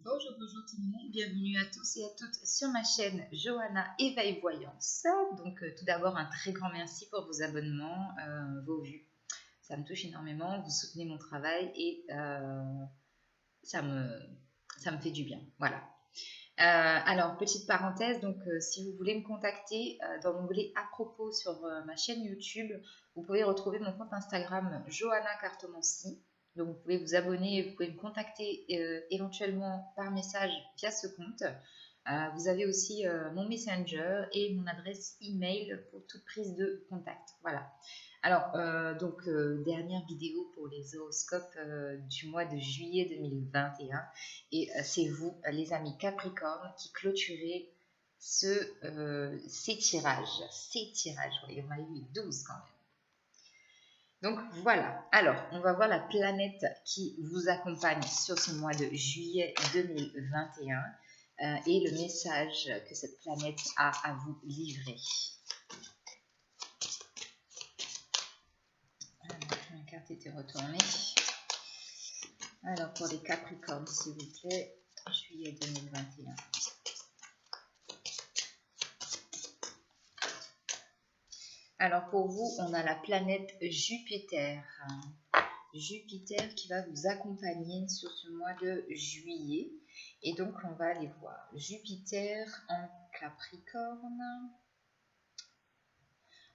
Bonjour, bonjour tout le monde, bienvenue à tous et à toutes sur ma chaîne Johanna Éveil Voyance. Donc tout d'abord un très grand merci pour vos abonnements, vos vues. Ça me touche énormément, vous soutenez mon travail et ça me fait du bien. Voilà. Alors petite parenthèse, donc si vous voulez me contacter dans l'onglet à propos sur ma chaîne YouTube, vous pouvez retrouver mon compte Instagram Johanna Cartomancie. Donc vous pouvez vous abonner, vous pouvez me contacter éventuellement par message via ce compte. Vous avez aussi mon Messenger et mon adresse email pour toute prise de contact. Voilà. Alors, dernière vidéo pour les horoscopes du mois de juillet 2021. Et c'est vous, les amis Capricorne, qui clôturez ces tirages. Oui, on a eu 12 quand même. Donc voilà, alors on va voir la planète qui vous accompagne sur ce mois de juillet 2021 et le message que cette planète a à vous livrer. La carte était retournée. Alors pour les Capricornes, s'il vous plaît, juillet 2021. Alors pour vous, on a la planète Jupiter. Jupiter qui va vous accompagner sur ce mois de juillet. Et donc, on va aller voir. Jupiter en Capricorne.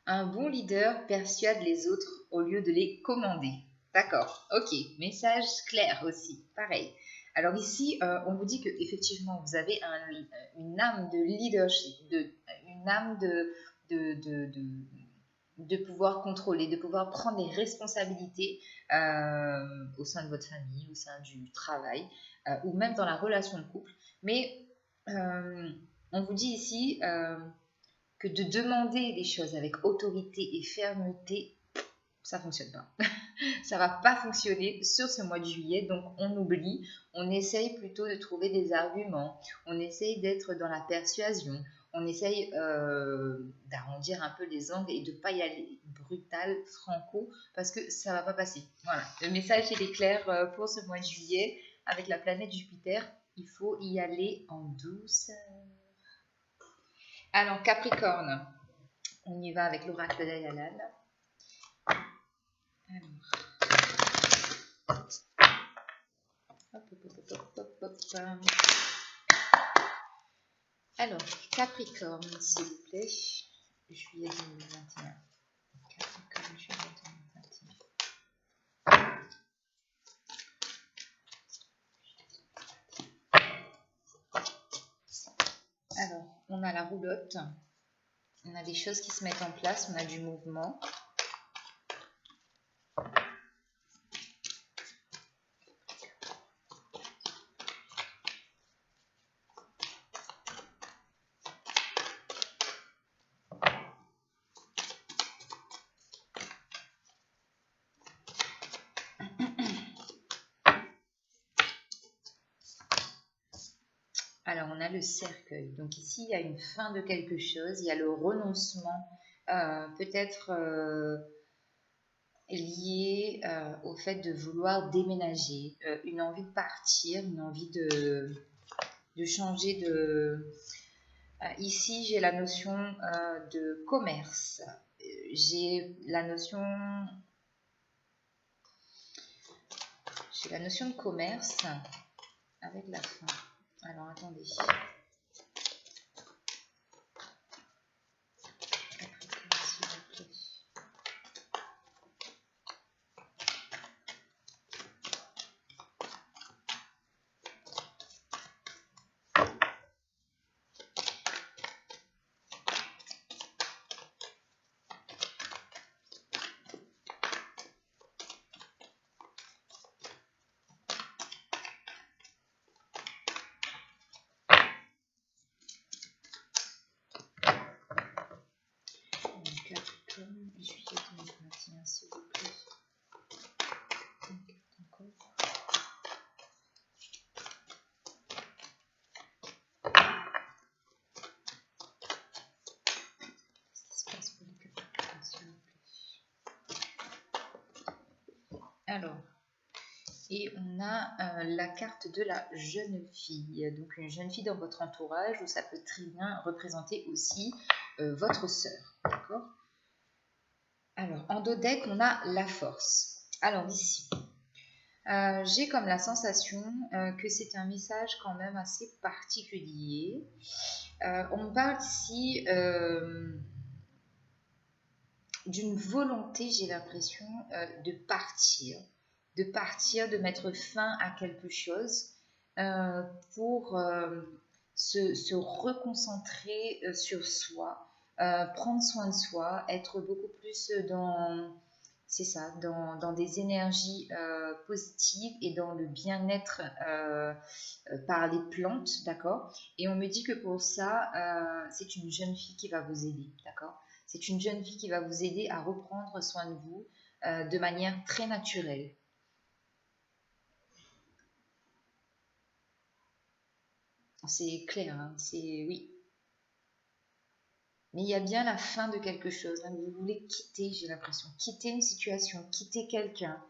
Un bon leader persuade les autres au lieu de les commander. D'accord, ok. Message clair aussi, pareil. Alors ici, on vous dit que effectivement, vous avez une âme de leadership, une âme de pouvoir contrôler, de pouvoir prendre des responsabilités au sein de votre famille, au sein du travail, ou même dans la relation de couple. Mais on vous dit ici que de demander des choses avec autorité et fermeté, ça ne fonctionne pas. Ça ne va pas fonctionner sur ce mois de juillet, donc on oublie, on essaye plutôt de trouver des arguments, on essaye d'être dans la persuasion, on essaye d'arrondir un peu les angles et de ne pas y aller brutal, franco, parce que ça ne va pas passer. Voilà, le message il est clair pour ce mois de juillet, avec la planète Jupiter, il faut y aller en douceur. Alors Capricorne, on y va avec l'oracle d'Ayalan. Alors, Capricorne, s'il vous plaît, juillet 2021. Capricorne, juillet 2021. Alors, on a la roulotte, on a des choses qui se mettent en place, on a du mouvement. Alors, on a le cercueil. Donc ici, il y a une fin de quelque chose. Il y a le renoncement, peut-être lié au fait de vouloir déménager, une envie de partir, une envie de changer de... ici, j'ai la notion de commerce. J'ai la notion de commerce avec la fin. Alors, attendez. Juillet 2021, s'il vous plaît. Qu'est-ce qui se passe pour les Capricornes, s'il vous plaît? Alors, Et on a la carte de la jeune fille. Donc une jeune fille dans votre entourage, ou ça peut très bien représenter aussi votre sœur. D'accord? Alors, en dos deck, on a la force. Alors ici, j'ai comme la sensation que c'est un message quand même assez particulier. On me parle ici d'une volonté, j'ai l'impression, de partir, de mettre fin à quelque chose pour se reconcentrer sur soi, prendre soin de soi, être beaucoup plus dans, c'est ça, dans des énergies positives et dans le bien-être par les plantes, d'accord? Et on me dit que pour ça, c'est une jeune fille qui va vous aider, d'accord? C'est une jeune fille qui va vous aider à reprendre soin de vous de manière très naturelle. C'est clair, hein, c'est oui. Mais il y a bien la fin de quelque chose. Hein. Vous voulez quitter, j'ai l'impression, quitter une situation, quitter quelqu'un,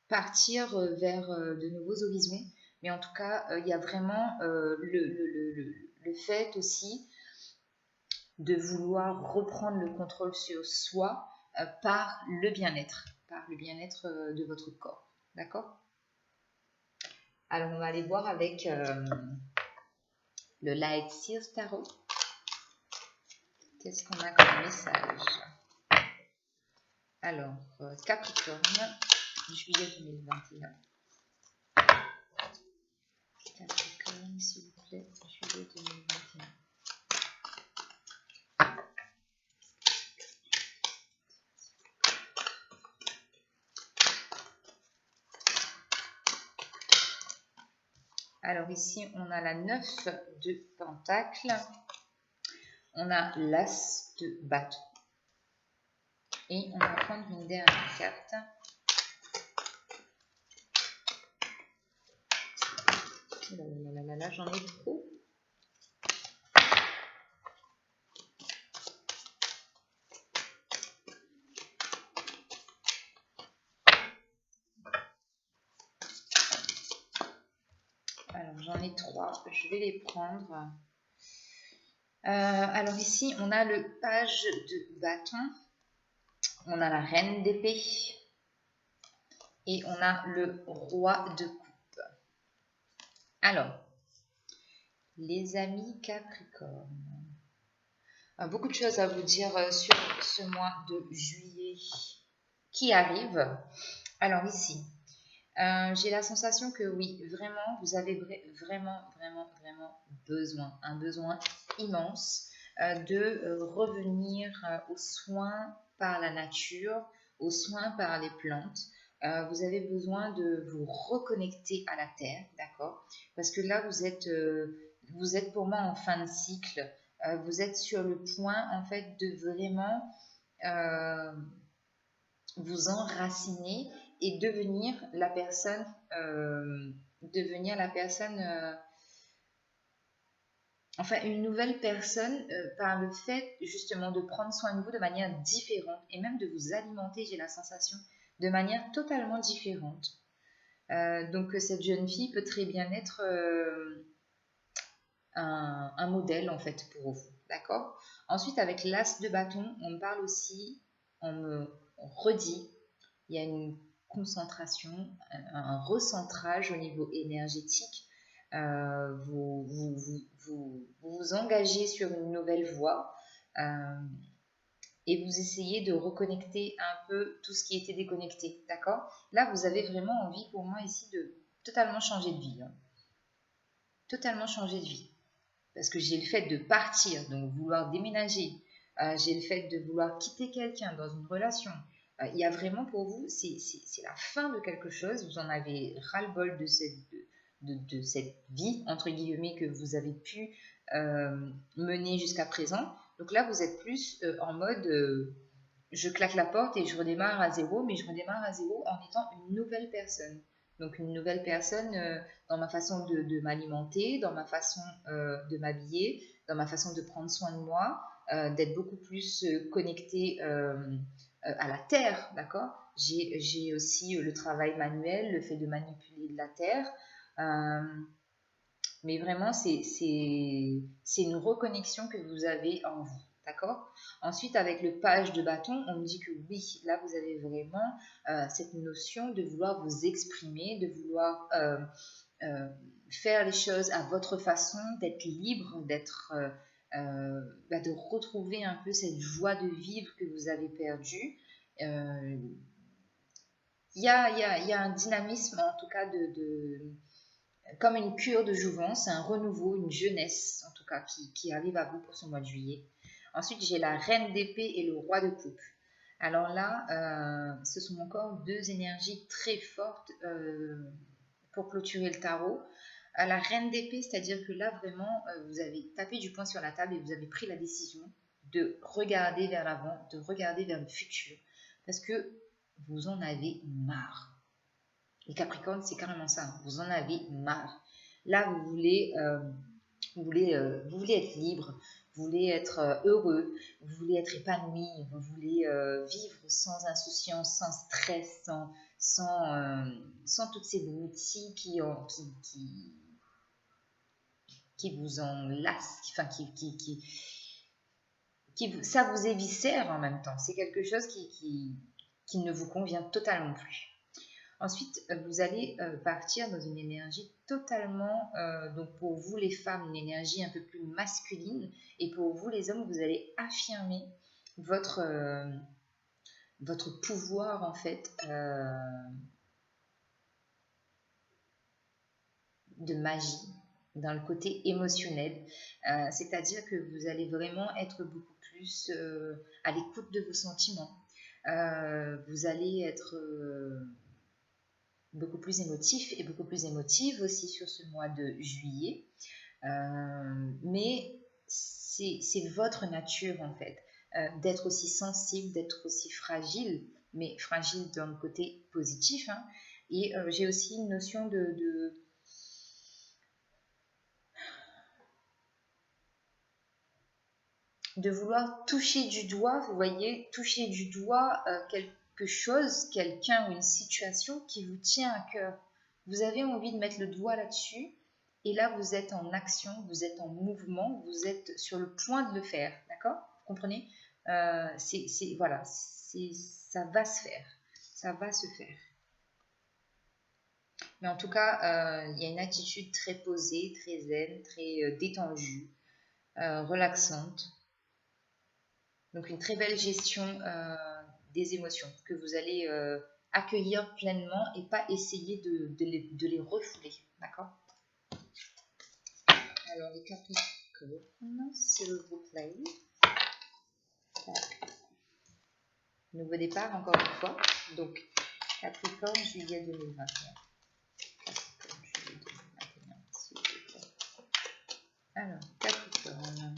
partir vers de nouveaux horizons. Mais en tout cas, il y a vraiment le fait aussi de vouloir reprendre le contrôle sur soi par le bien-être de votre corps. D'accord? Alors, on va aller voir avec le Light Seals Tarot. Qu'est-ce qu'on a comme message? Alors, Capricorne, juillet 2021. Capricorne, s'il vous plaît, juillet 2021. Alors ici, on a la 9 de Pentacle, on a l'As de Bâton. Et on va prendre une dernière carte. Là, j'en ai trop. Alors, j'en ai 3. Je vais les prendre. Alors ici, on a le page de bâton. On a la reine d'épée. Et on a le roi de coupe. Alors, les amis Capricorne. Beaucoup de choses à vous dire sur ce mois de juillet qui arrive. Alors ici, j'ai la sensation que oui, vraiment, vous avez vraiment besoin, un besoin immense de revenir aux soins par la nature, aux soins par les plantes. Vous avez besoin de vous reconnecter à la terre, d'accord? Parce que là, vous êtes pour moi en fin de cycle. Vous êtes sur le point, en fait, de vraiment vous enraciner et devenir la personne, enfin une nouvelle personne par le fait justement de prendre soin de vous de manière différente et même de vous alimenter, j'ai la sensation, de manière totalement différente. Donc cette jeune fille peut très bien être un modèle en fait pour vous, d'accord? Ensuite avec l'as de bâton, on me parle aussi, on me redit, il y a une concentration, un recentrage au niveau énergétique. Vous engagez sur une nouvelle voie et vous essayez de reconnecter un peu tout ce qui était déconnecté, d'accord? Là, vous avez vraiment envie pour moi ici de totalement changer de vie. Hein. Totalement changer de vie. Parce que j'ai le fait de partir, donc vouloir déménager. J'ai le fait de vouloir quitter quelqu'un dans une relation. Il y a vraiment pour vous, c'est la fin de quelque chose. Vous en avez ras-le-bol de cette vie, entre guillemets, que vous avez pu mener jusqu'à présent. Donc là, vous êtes plus en mode, je claque la porte et je redémarre à zéro, mais je redémarre à zéro en étant une nouvelle personne. Donc une nouvelle personne dans ma façon de m'alimenter, dans ma façon de m'habiller, dans ma façon de prendre soin de moi, d'être beaucoup plus connectée à la terre, d'accord? j'ai aussi le travail manuel, le fait de manipuler de la terre. Mais vraiment, c'est une reconnexion que vous avez en vous. D'accord? Ensuite, avec le page de bâton, on me dit que oui, là, vous avez vraiment cette notion de vouloir vous exprimer, de vouloir faire les choses à votre façon, d'être libre, de retrouver un peu cette joie de vivre que vous avez perdue. Il y a un dynamisme, en tout cas, comme une cure de jouvence, un renouveau, une jeunesse, en tout cas, qui arrive à vous pour ce mois de juillet. Ensuite, j'ai la reine d'épée et le roi de coupe. Alors là, ce sont encore deux énergies très fortes pour clôturer le tarot. La reine d'épée, c'est-à-dire que là, vraiment, vous avez tapé du poing sur la table et vous avez pris la décision de regarder vers l'avant, de regarder vers le futur, parce que vous en avez marre. Les Capricornes, c'est carrément ça, vous en avez marre. Là, vous voulez être libre, vous voulez être heureux, vous voulez être épanoui, vous voulez vivre sans insouciance, sans stress, sans toutes ces broutilles qui vous enlacent, enfin ça vous éviscère en même temps. C'est quelque chose qui ne vous convient totalement plus. Ensuite, vous allez partir dans une énergie totalement, donc pour vous les femmes, une énergie un peu plus masculine, et pour vous les hommes, vous allez affirmer votre pouvoir en fait de magie dans le côté émotionnel, c'est-à-dire que vous allez vraiment être beaucoup plus à l'écoute de vos sentiments. Vous allez être beaucoup plus émotif et beaucoup plus émotive aussi sur ce mois de juillet. Mais c'est votre nature en fait, d'être aussi sensible, d'être aussi fragile, mais fragile dans le côté positif. Hein. Et j'ai aussi une notion de vouloir toucher du doigt, vous voyez, toucher du doigt quelque chose, quelqu'un ou une situation qui vous tient à cœur. Vous avez envie de mettre le doigt là-dessus, et là vous êtes en action, vous êtes en mouvement, vous êtes sur le point de le faire, d'accord? Vous comprenez? Voilà, ça va se faire, ça va se faire. Mais en tout cas, il y a une attitude très posée, très zen, très détendue, relaxante. Donc une très belle gestion des émotions que vous allez accueillir pleinement et pas essayer de les refouler, d'accord? Alors les Capricornes, s'il vous plaît. Nouveau départ encore une fois. Donc Capricorne, juillet 2021. Capricorne, juillet 2021, s'il vous plaît. Alors Capricorne.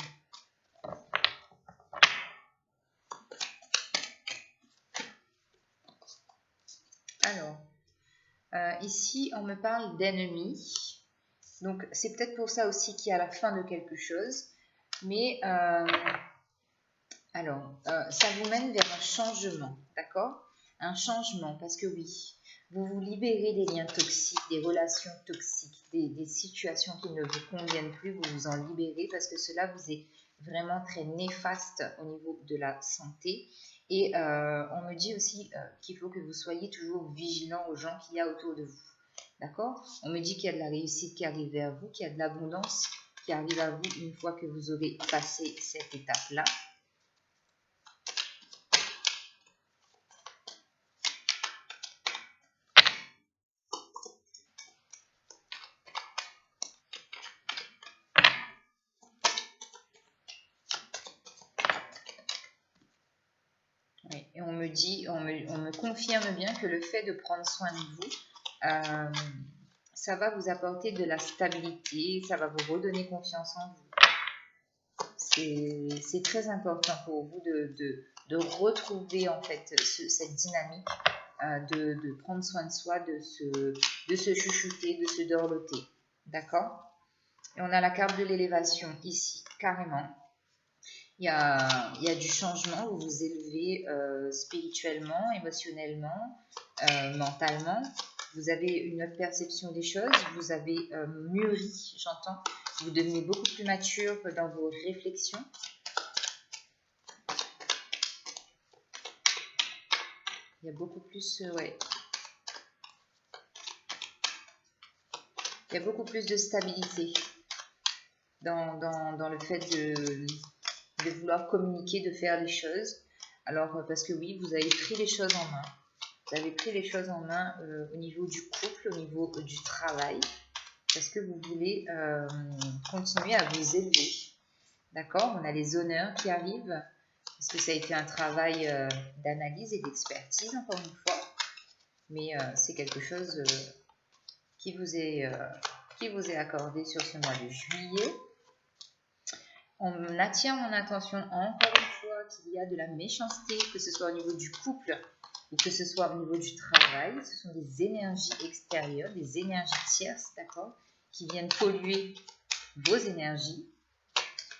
Alors, ici, on me parle d'ennemis. Donc, c'est peut-être pour ça aussi qu'il y a la fin de quelque chose. Mais, ça vous mène vers un changement, d'accord? Un changement, parce que oui, vous vous libérez des liens toxiques, des relations toxiques, des situations qui ne vous conviennent plus, vous vous en libérez parce que cela vous est vraiment très néfaste au niveau de la santé. Et on me dit aussi qu'il faut que vous soyez toujours vigilant aux gens qu'il y a autour de vous. D'accord? On me dit qu'il y a de la réussite qui arrive vers vous, qu'il y a de l'abondance qui arrive à vous une fois que vous aurez passé cette étape-là. Oui, et on me confirme bien que le fait de prendre soin de vous, ça va vous apporter de la stabilité, ça va vous redonner confiance en vous. C'est très important pour vous de retrouver en fait cette dynamique, de prendre soin de soi, de se chouchouter, de se dorloter. D'accord? Et on a la carte de l'élévation ici, carrément. il y a du changement, vous vous élevez spirituellement, émotionnellement, mentalement. Vous avez une autre perception des choses, vous avez mûri, j'entends. Vous devenez beaucoup plus mature dans vos réflexions. Il y a beaucoup plus, ouais. Il y a beaucoup plus de stabilité dans le fait de vouloir communiquer, de faire les choses. Alors, parce que oui, vous avez pris les choses en main. Vous avez pris les choses en main au niveau du couple, au niveau du travail, parce que vous voulez continuer à vous élever. D'accord? On a les honneurs qui arrivent, parce que ça a été un travail d'analyse et d'expertise, encore une fois. Mais c'est quelque chose qui vous est accordé sur ce mois de juillet. On attire mon attention encore une fois qu'il y a de la méchanceté, que ce soit au niveau du couple ou que ce soit au niveau du travail. Ce sont des énergies extérieures, des énergies tierces, d'accord, qui viennent polluer vos énergies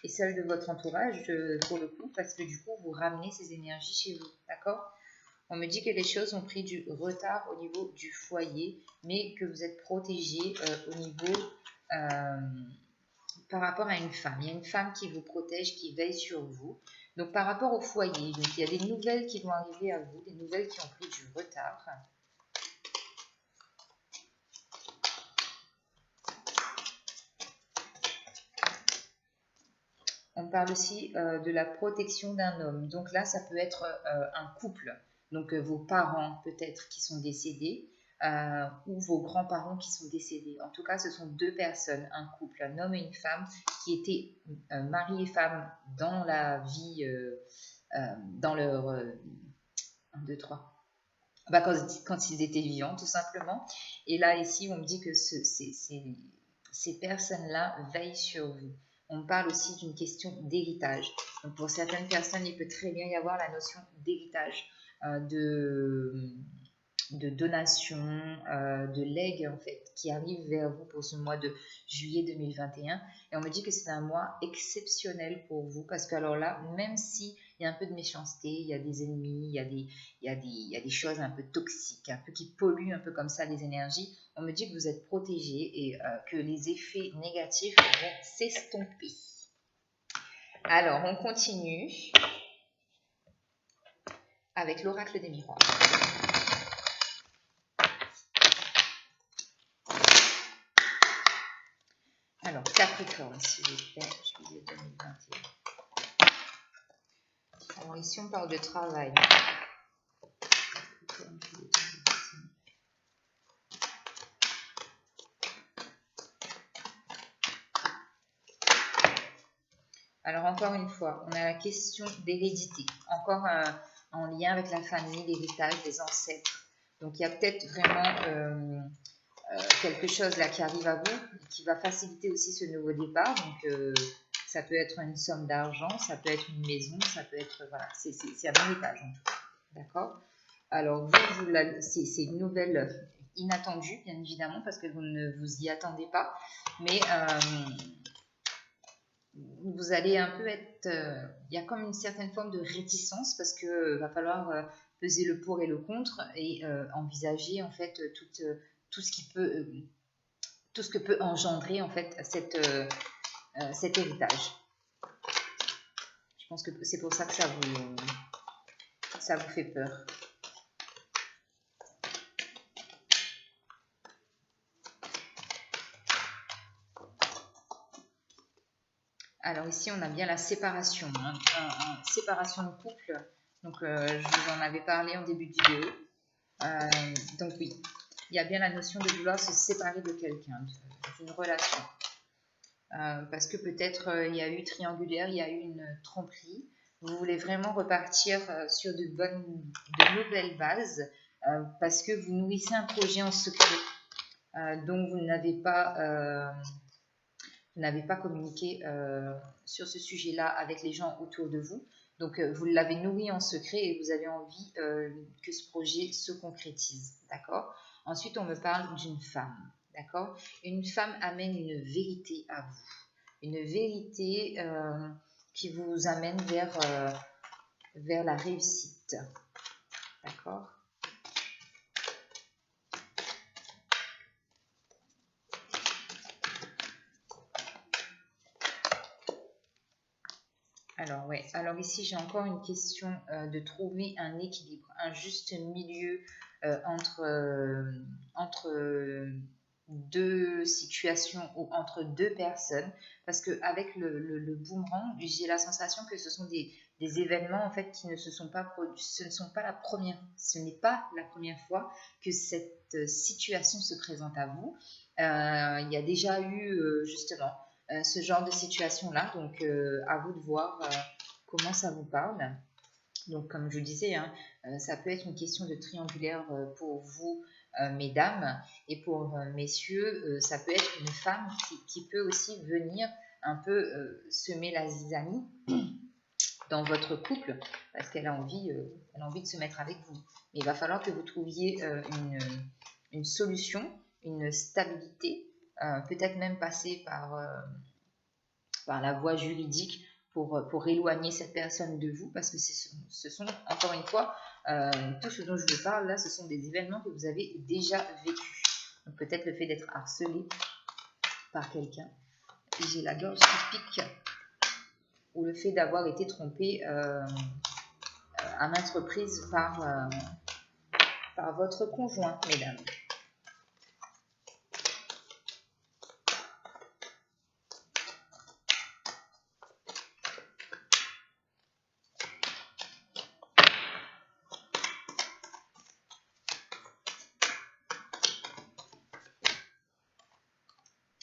et celles de votre entourage pour le coup, parce que du coup, vous ramenez ces énergies chez vous, d'accord? On me dit que les choses ont pris du retard au niveau du foyer, mais que vous êtes protégé au niveau par rapport à une femme. Il y a une femme qui vous protège, qui veille sur vous. Donc par rapport au foyer, donc, il y a des nouvelles qui vont arriver à vous, des nouvelles qui ont pris du retard. On parle aussi de la protection d'un homme. Donc là, ça peut être un couple. Donc vos parents peut-être qui sont décédés ou vos grands-parents qui sont décédés. En tout cas, ce sont deux personnes, un couple, un homme et une femme qui étaient mari et femme dans la vie, dans leur 1, 2, 3. Bah, quand ils étaient vivants, tout simplement. Et là, ici, on me dit que ces personnes-là veillent sur vous. On parle aussi d'une question d'héritage. Donc, pour certaines personnes, il peut très bien y avoir la notion d'héritage, de donation, de legs en fait, qui arrive vers vous pour ce mois de juillet 2021. Et on me dit que c'est un mois exceptionnel pour vous parce que alors là, même s'il y a un peu de méchanceté, il y a des ennemis, il y a des choses un peu toxiques, un peu qui polluent un peu comme ça les énergies, on me dit que vous êtes protégé et que les effets négatifs vont s'estomper. Alors, on continue avec l'oracle des miroirs. Alors, Capricorne, s'il vous plaît, juillet 2021. Alors, ici, on parle de travail. Alors, encore une fois, on a la question d'hérédité. Encore en lien avec la famille, l'héritage, les ancêtres. Donc, il y a peut-être vraiment quelque chose là qui arrive à vous, qui va faciliter aussi ce nouveau départ. Donc, ça peut être une somme d'argent, ça peut être une maison, ça peut être, voilà, c'est un héritage en tout cas, d'accord? Alors, c'est une nouvelle inattendue, bien évidemment, parce que vous ne vous y attendez pas, mais vous allez un peu être, il y a comme une certaine forme de réticence, parce que va falloir peser le pour et le contre, et envisager en fait tout ce qui peut... tout ce que peut engendrer en fait cet héritage. Je pense que c'est pour ça que ça vous fait peur. Alors ici, on a bien la séparation, séparation de couple. Donc, je vous en avais parlé en début de vidéo. Donc oui, il y a bien la notion de vouloir se séparer de quelqu'un, d'une relation. Parce que peut-être il y a eu triangulaire, il y a eu une tromperie. Vous voulez vraiment repartir sur de nouvelles bases parce que vous nourrissez un projet en secret dont vous n'avez pas communiqué sur ce sujet-là avec les gens autour de vous. Donc, vous l'avez nourri en secret et vous avez envie que ce projet se concrétise. D'accord? Ensuite, on me parle d'une femme. D'accord? Une femme amène une vérité à vous. Une vérité qui vous amène vers la réussite. D'accord? Alors, ouais. Alors ici, j'ai encore une question de trouver un équilibre, un juste milieu entre deux situations ou entre deux personnes. Parce qu'avec le boomerang, j'ai la sensation que ce sont des événements en fait qui ne se sont pas produits. Ce n'est pas la première fois que cette situation se présente à vous. Il y a déjà eu justement ce genre de situation-là. Donc, à vous de voir comment ça vous parle. Donc, comme je vous disais, hein, ça peut être une question de triangulaire pour vous, mesdames. Et pour messieurs, ça peut être une femme qui peut aussi venir un peu semer la zizanie dans votre couple parce qu'elle a envie de se mettre avec vous. Mais il va falloir que vous trouviez une solution, une stabilité, peut-être même passer par la voie juridique pour éloigner cette personne de vous, parce que ce sont encore une fois, tout ce dont je vous parle là, ce sont des événements que vous avez déjà vécus. Donc peut-être le fait d'être harcelé par quelqu'un, j'ai la gorge qui pique, ou le fait d'avoir été trompé à maintes reprises par votre conjoint, mesdames.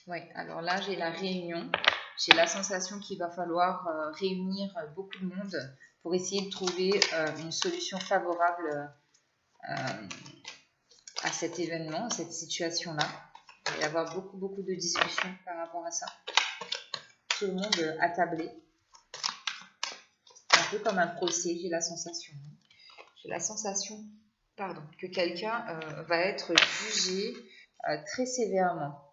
Oui, alors là, j'ai la réunion. J'ai la sensation qu'il va falloir réunir beaucoup de monde pour essayer de trouver une solution favorable à cet événement, à cette situation-là. Il va y avoir beaucoup de discussions par rapport à ça. Tout le monde attablé. Un peu comme un procès, j'ai la sensation. J'ai la sensation, que quelqu'un va être jugé très sévèrement.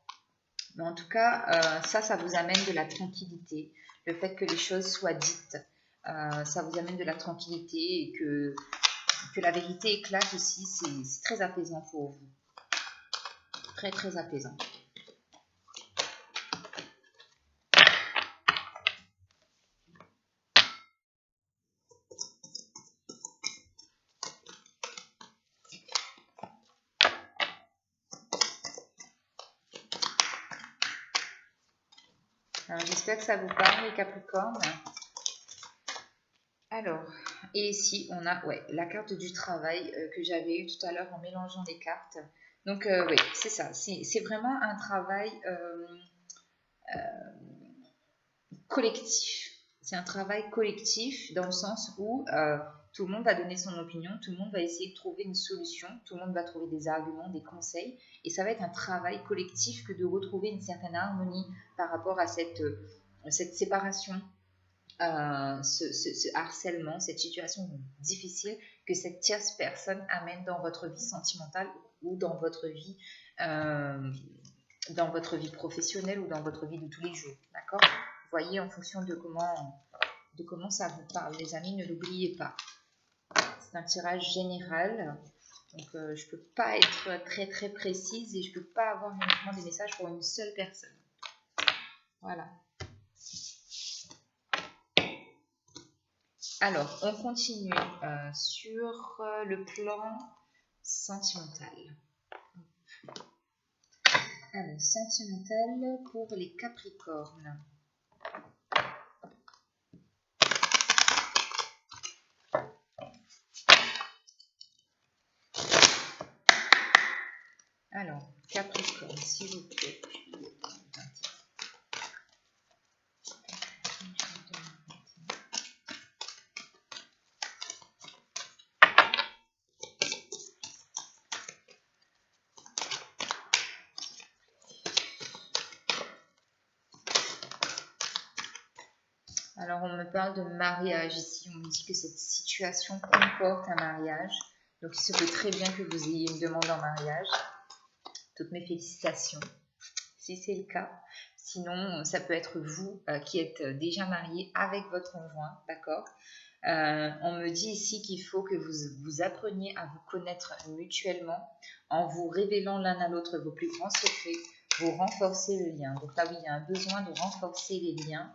Mais en tout cas, ça vous amène de la tranquillité. Le fait que les choses soient dites, ça vous amène de la tranquillité et que la vérité éclate aussi, c'est très apaisant pour vous. Très, très apaisant. Alors, j'espère que ça vous parle, les Capricornes. Alors, et ici, on a la carte du travail que j'avais eue tout à l'heure en mélangeant les cartes. Donc, oui, c'est ça. C'est vraiment un travail collectif. C'est un travail collectif dans le sens où tout le monde va donner son opinion, tout le monde va essayer de trouver une solution, tout le monde va trouver des arguments, des conseils, et ça va être un travail collectif que de retrouver une certaine harmonie par rapport à cette séparation, ce harcèlement, cette situation difficile que cette tierce personne amène dans votre vie sentimentale ou dans votre vie professionnelle ou dans votre vie de tous les jours, d'accord? Voyez en fonction de comment ça vous parle, les amis, ne l'oubliez pas. C'est un tirage général, donc je ne peux pas être très très précise et je ne peux pas avoir uniquement des messages pour une seule personne. Voilà. Alors, on continue sur le plan sentimental. Alors, sentimental pour les Capricornes. Alors, Capricorne, s'il vous plaît. Alors, on me parle de mariage ici. On me dit que cette situation comporte un mariage. Donc, il se peut très bien que vous ayez une demande en mariage. Toutes mes félicitations, si c'est le cas. Sinon, ça peut être vous qui êtes déjà marié avec votre conjoint, d'accord? On me dit ici qu'il faut que vous appreniez à vous connaître mutuellement en vous révélant l'un à l'autre vos plus grands secrets, vous renforcez le lien. Donc là, oui, il y a un besoin de renforcer les liens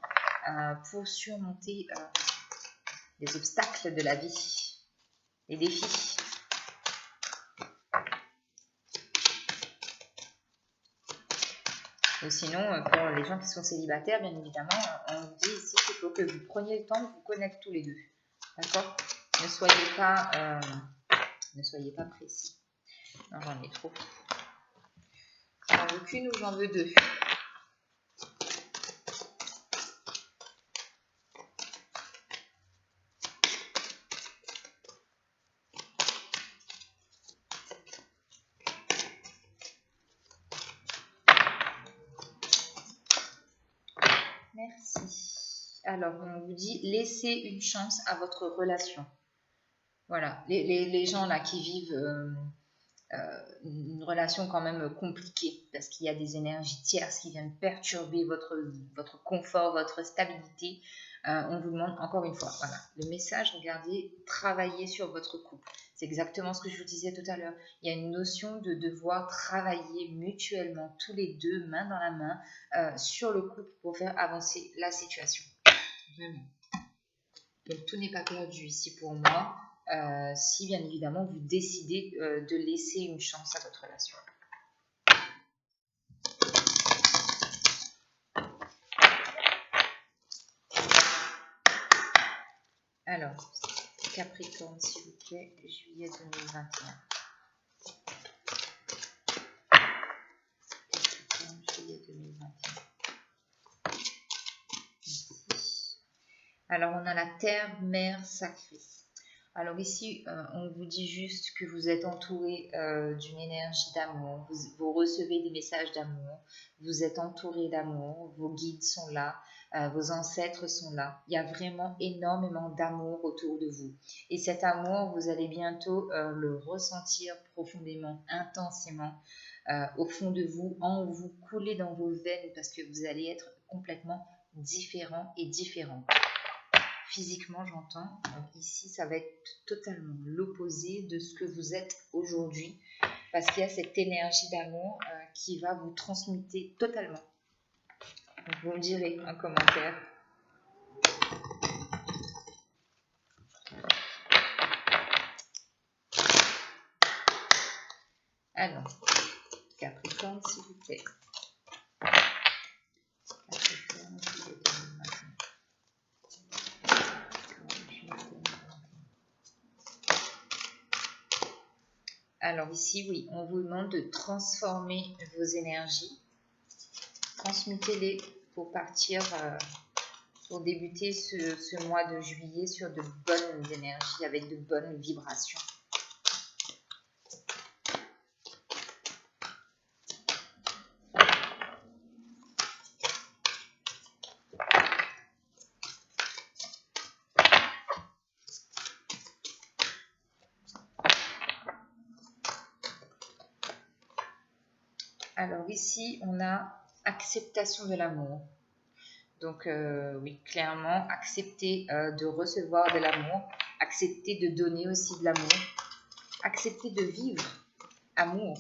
pour surmonter les obstacles de la vie, les défis. Ou sinon, pour les gens qui sont célibataires, bien évidemment, on vous dit ici qu'il faut que vous preniez le temps de vous connaître tous les deux. D'accord? Ne soyez pas précis. Non, j'en ai trop. J'en veux qu'une ou j'en veux deux? Merci. Alors, on vous dit, laissez une chance à votre relation. Voilà, les gens là qui vivent une relation quand même compliquée, parce qu'il y a des énergies tierces qui viennent perturber votre confort, votre stabilité. On vous demande encore une fois, voilà, le message, regardez, travaillez sur votre couple. C'est exactement ce que je vous disais tout à l'heure. Il y a une notion de devoir travailler mutuellement, tous les deux, main dans la main, sur le couple pour faire avancer la situation. Vraiment. Donc tout n'est pas perdu ici pour moi. Si bien évidemment vous décidez de laisser une chance à votre relation. Alors, Capricorne, s'il vous plaît, juillet 2021. Capricorne, juillet 2021. Ici. Alors, on a la terre, mère sacrée. Alors ici, on vous dit juste que vous êtes entouré d'une énergie d'amour, vous recevez des messages d'amour, vous êtes entouré d'amour, vos guides sont là, vos ancêtres sont là. Il y a vraiment énormément d'amour autour de vous. Et cet amour, vous allez bientôt le ressentir profondément, intensément, au fond de vous, en vous, couler dans vos veines, parce que vous allez être complètement différent et différente. Physiquement, j'entends. Donc ici, ça va être totalement l'opposé de ce que vous êtes aujourd'hui, parce qu'il y a cette énergie d'amour qui va vous transmuter totalement. Donc, vous me direz en commentaire. Alors, Capricorne, s'il vous plaît. Capricorne, s'il vous plaît. Alors ici, oui, on vous demande de transformer vos énergies, transmutez-les pour partir, pour débuter ce mois de juillet sur de bonnes énergies, avec de bonnes vibrations. Alors ici, on a acceptation de l'amour. Donc oui, clairement, accepter de recevoir de l'amour, accepter de donner aussi de l'amour, accepter de vivre amour.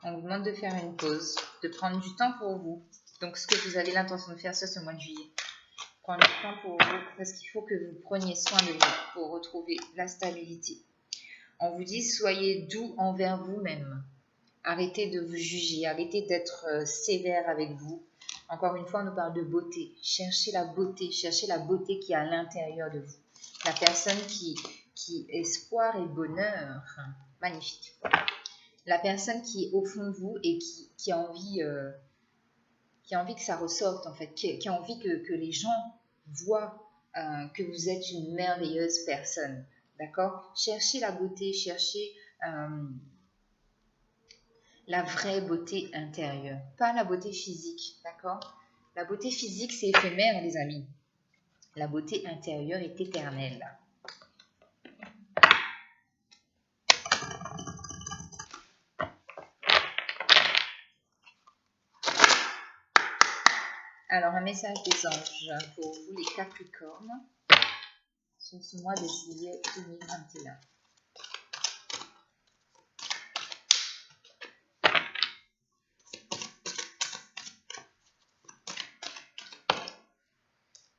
On vous demande de faire une pause, de prendre du temps pour vous. Donc, ce que vous avez l'intention de faire ce mois de juillet. Prendre du temps pour vous, parce qu'il faut que vous preniez soin de vous pour retrouver la stabilité. On vous dit, soyez doux envers vous-même. Arrêtez de vous juger, arrêtez d'être sévère avec vous. Encore une fois, on nous parle de beauté. Cherchez la beauté qui est à l'intérieur de vous. La personne qui espoir et bonheur. Magnifique. La personne qui est au fond de vous et qui a envie que ça ressorte, en fait, qui a envie que les gens voient que vous êtes une merveilleuse personne. D'accord? Cherchez la beauté, cherchez la vraie beauté intérieure, pas la beauté physique. D'accord? La beauté physique, c'est éphémère, les amis. La beauté intérieure est éternelle. Alors, un message des anges pour vous, les Capricornes, sur ce mois de juillet 2021.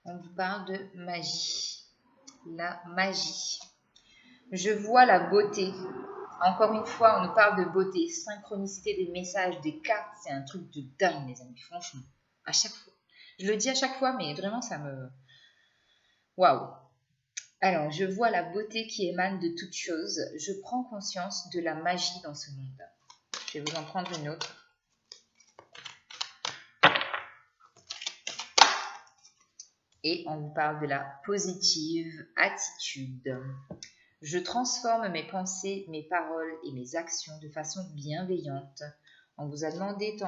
On vous parle de magie. La magie. Je vois la beauté. Encore une fois, on nous parle de beauté. Synchronicité des messages, des cartes, c'est un truc de dingue, les amis, franchement. À chaque fois. Je le dis à chaque fois, mais vraiment, ça me... Waouh! Alors, je vois la beauté qui émane de toutes choses. Je prends conscience de la magie dans ce monde. Je vais vous en prendre une autre. Et on vous parle de la positive attitude. Je transforme mes pensées, mes paroles et mes actions de façon bienveillante. On vous a demandé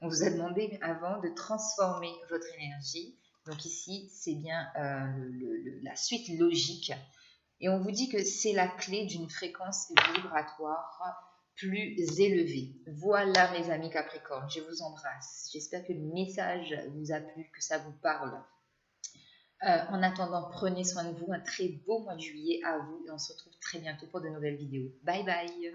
on vous a demandé avant de transformer votre énergie. Donc ici, c'est bien la suite logique. Et on vous dit que c'est la clé d'une fréquence vibratoire plus élevée. Voilà mes amis Capricorne, je vous embrasse. J'espère que le message vous a plu, que ça vous parle. En attendant, prenez soin de vous. Un très beau mois de juillet à vous et on se retrouve très bientôt pour de nouvelles vidéos. Bye bye!